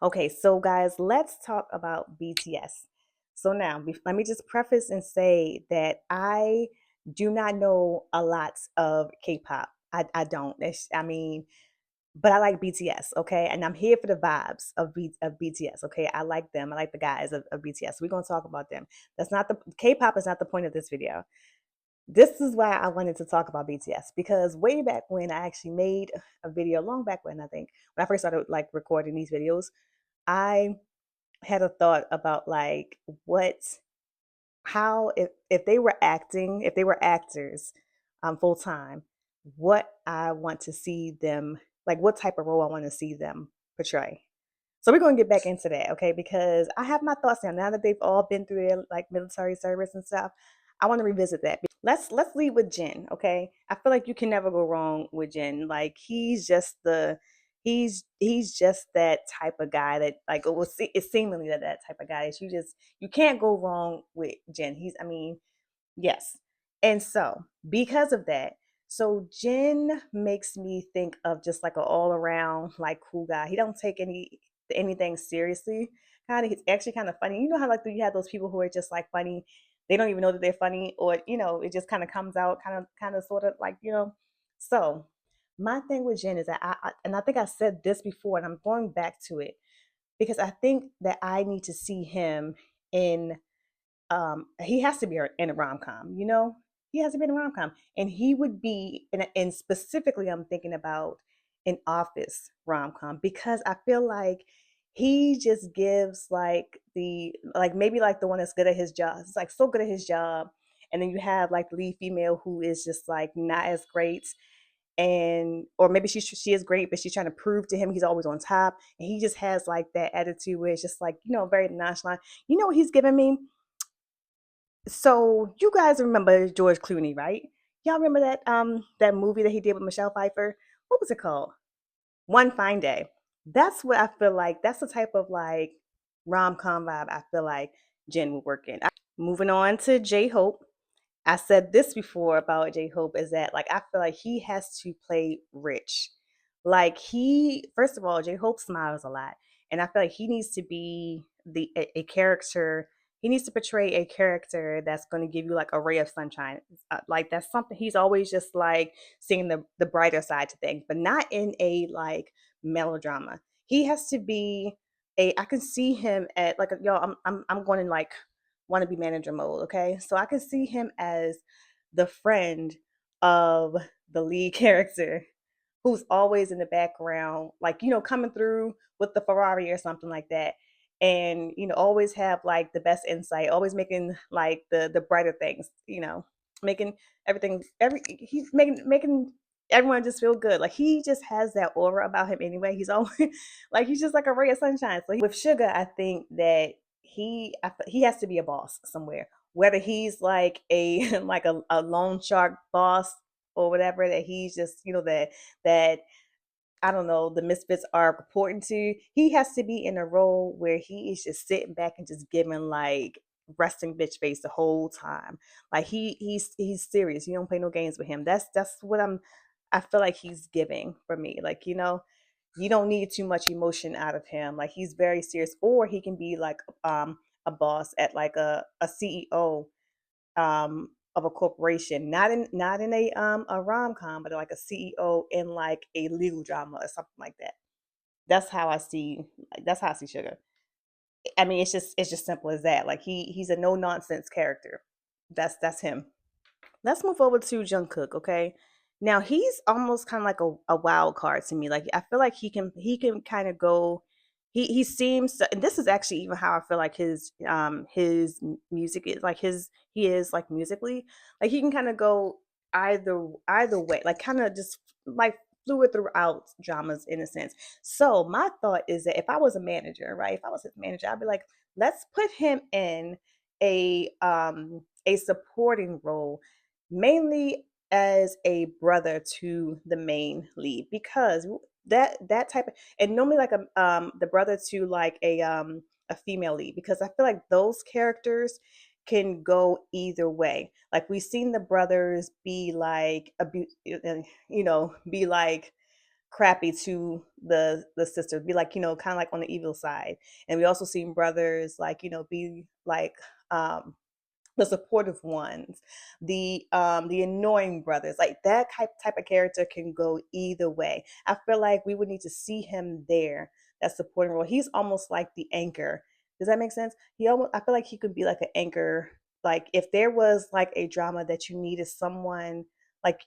Okay, so guys, let's talk about BTS. So now, let me just preface and say that I do not know a lot of K-pop. I don't. I mean, but I like BTS, okay? And I'm here for the vibes of BTS, okay? I like them. I like the guys of BTS. We're gonna talk about them. That's not the K-pop is not the point of this video. This is why I wanted to talk about BTS because way back when I actually made a video, long back when I think when I first started like recording these videos, I had a thought about like what how if they were acting, if they were actors full time, what I want to see them like what type of role I want to see them portray. So we're going to get back into that, okay? Because I have my thoughts now that they've all been through their like military service and stuff. I want to revisit that. Let's lead with Jin, okay? I feel like you can never go wrong with Jin. Like he's just that type of guy that like it was it's seemingly that type of guy that you can't go wrong with Jin. I mean, yes. And so, because of that, so Jin makes me think of just like an all around like cool guy. He don't take anything seriously. Kind of, he's actually kind of funny. You know how like you have those people who are just like funny. They don't even know that they're funny, or it just kind of comes out, kind of, sort of like. So, my thing with Jin is that and I think I said this before, and I'm going back to it because I think that I need to see him in he has to be in a rom-com, he has to be in a rom-com, and he would be and specifically I'm thinking about an office rom-com because I feel like he just gives like the like maybe like the one that's good at his job. It's like so good at his job, and then you have like the lead female who is just like not as great, and or maybe she is great, but she's trying to prove to him he's always on top, and he just has like that attitude where it's just like very nonchalant. You know what he's giving me? So you guys remember George Clooney, right? Y'all remember that movie that he did with Michelle Pfeiffer? What was it called? One Fine Day. That's what I feel like. That's the type of like rom com vibe I feel like Jen would work in. Moving on to J Hope. I said this before about J Hope is that like I feel like he has to play rich. Like first of all, J Hope smiles a lot, and I feel like he needs to be a character. He needs to portray a character that's going to give you like a ray of sunshine. Like that's something he's always just like seeing the brighter side to things, but not in a like melodrama. He has to be a. I can see him at like yo. I'm going in like want to be manager mode. Okay, so I can see him as the friend of the lead character who's always in the background, like, coming through with the Ferrari or something like that. And, always have like the best insight, always making like the brighter things, making he's making everyone just feel good. Like he just has that aura about him anyway. He's always like he's just like a ray of sunshine. So with Sugar, I think that he has to be a boss somewhere. Whether he's like a like a loan shark boss or whatever, that he's just that I don't know, the misfits are reporting to. He has to be in a role where he is just sitting back and just giving like resting bitch face the whole time. Like he's serious. You don't play no games with him. That's what I feel like he's giving for me. Like, you don't need too much emotion out of him. Like he's very serious. Or he can be like a boss at like a CEO of a corporation, not in a rom com, but like a CEO in like a legal drama or something like that. That's how I see. That's how I see Sugar. I mean, it's just simple as that. Like he's a no nonsense character. That's him. Let's move over to Jungkook. Okay, now he's almost kind of like a wild card to me. Like I feel like he can kind of go. He seems to, and this is actually even how I feel like his music is like he is like musically, like he can kind of go either way, like kind of just like fluid throughout dramas in a sense. So my thought is that if I was a manager, right, if I was his manager, I'd be like, let's put him in a supporting role, mainly as a brother to the main lead, because that type of, and normally like the brother to like a female lead, because I feel like those characters can go either way. Like we've seen the brothers be like be like crappy to the sisters, be like, kind of like on the evil side. And we also seen brothers like, be like the supportive ones, the annoying brothers. Like that type of character can go either way. I feel like we would need to see him there, that supporting role. He's almost like the anchor. Does that make sense? I feel like he could be like an anchor. Like if there was like a drama that you needed someone like,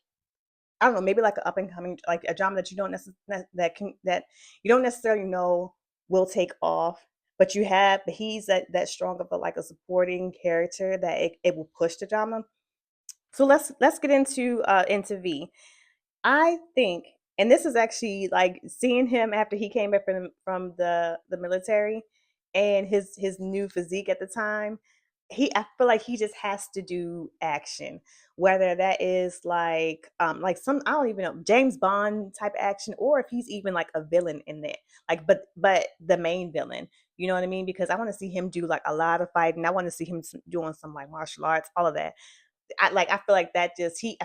I don't know, maybe like an up and coming, like a drama that you don't necessarily that you don't necessarily know will take off, but he's that strong of a like a supporting character that it will push the drama. So let's get into V. I think, and this is actually like seeing him after he came back from the military, and his new physique at the time. I feel like he just has to do action, whether that is like some, I don't even know, James Bond type action, or if he's even like a villain in there, like but the main villain. You know what I mean? Because I want to see him do like a lot of fighting. I want to see him doing some like martial arts, all of that. I feel like that just he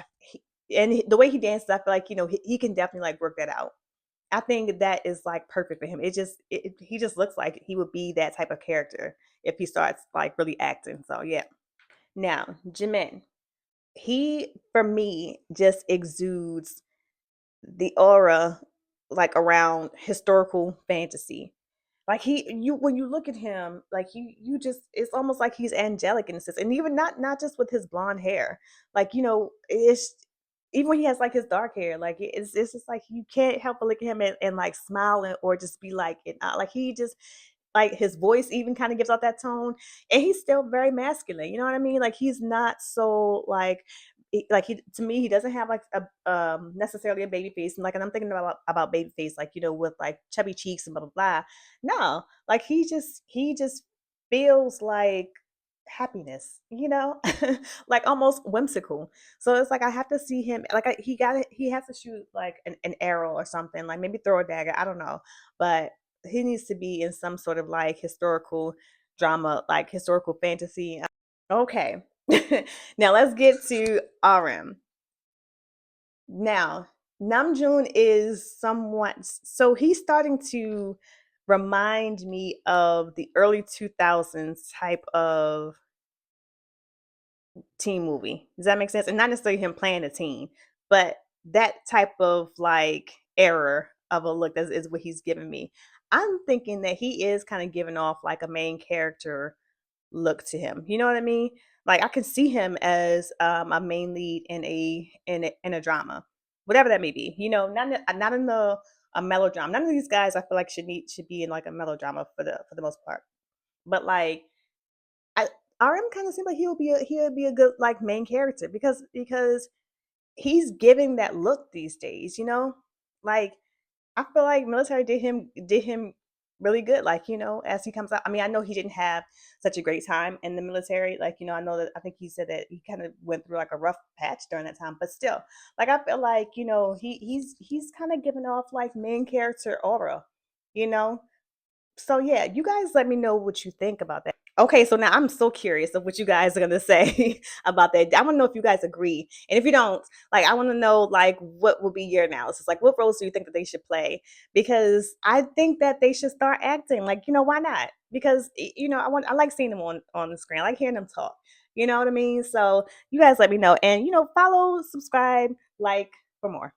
and the way he dances, I feel like he can definitely like work that out. I think that is like perfect for him. He just looks like he would be that type of character if he starts like really acting. So yeah. Now Jimin, he for me just exudes the aura like around historical fantasy. Like you when you look at him, like you just it's almost like he's angelic in a sense, and even not just with his blonde hair, like it's even when he has like his dark hair, like it's just like you can't help but look at him and like smile or just be like like he just like his voice even kind of gives out that tone, and he's still very masculine. You know what I mean? Like he's not so like like he to me he doesn't have like a necessarily a baby face, and like and I'm thinking about baby face like with like chubby cheeks and blah blah blah. No, like he just feels like happiness, like almost whimsical. So it's like I have to see him like he has to shoot like an arrow or something, like maybe throw a dagger, I don't know, but he needs to be in some sort of like historical drama, like historical fantasy. Okay. Now let's get to RM. Now, Namjoon is somewhat, so he's starting to remind me of the early 2000s type of teen movie. Does that make sense? And not necessarily him playing a teen, but that type of like error of a look is what he's giving me. I'm thinking that he is kind of giving off like a main character look to him. You know what I mean? Like I can see him as a main lead in a drama, whatever that may be. Not in the a melodrama. None of these guys I feel like should be in like a melodrama for the most part. But like I RM kind of seems like he'll be a good like main character because he's giving that look these days. Like I feel like military did him really good. Like as he comes out. I mean, I know he didn't have such a great time in the military. Like I know that I think he said that he kind of went through like a rough patch during that time. But still, like I feel like he's kind of giving off like main character aura. You know. So yeah, you guys let me know what you think about that. Okay, so now I'm so curious of what you guys are gonna say about that. I want to know if you guys agree, and if you don't, like, I want to know like what will be your analysis. Like, what roles do you think that they should play? Because I think that they should start acting. Like, why not? Because I like seeing them on the screen. I like hearing them talk. You know what I mean? So you guys let me know, and follow, subscribe, like for more.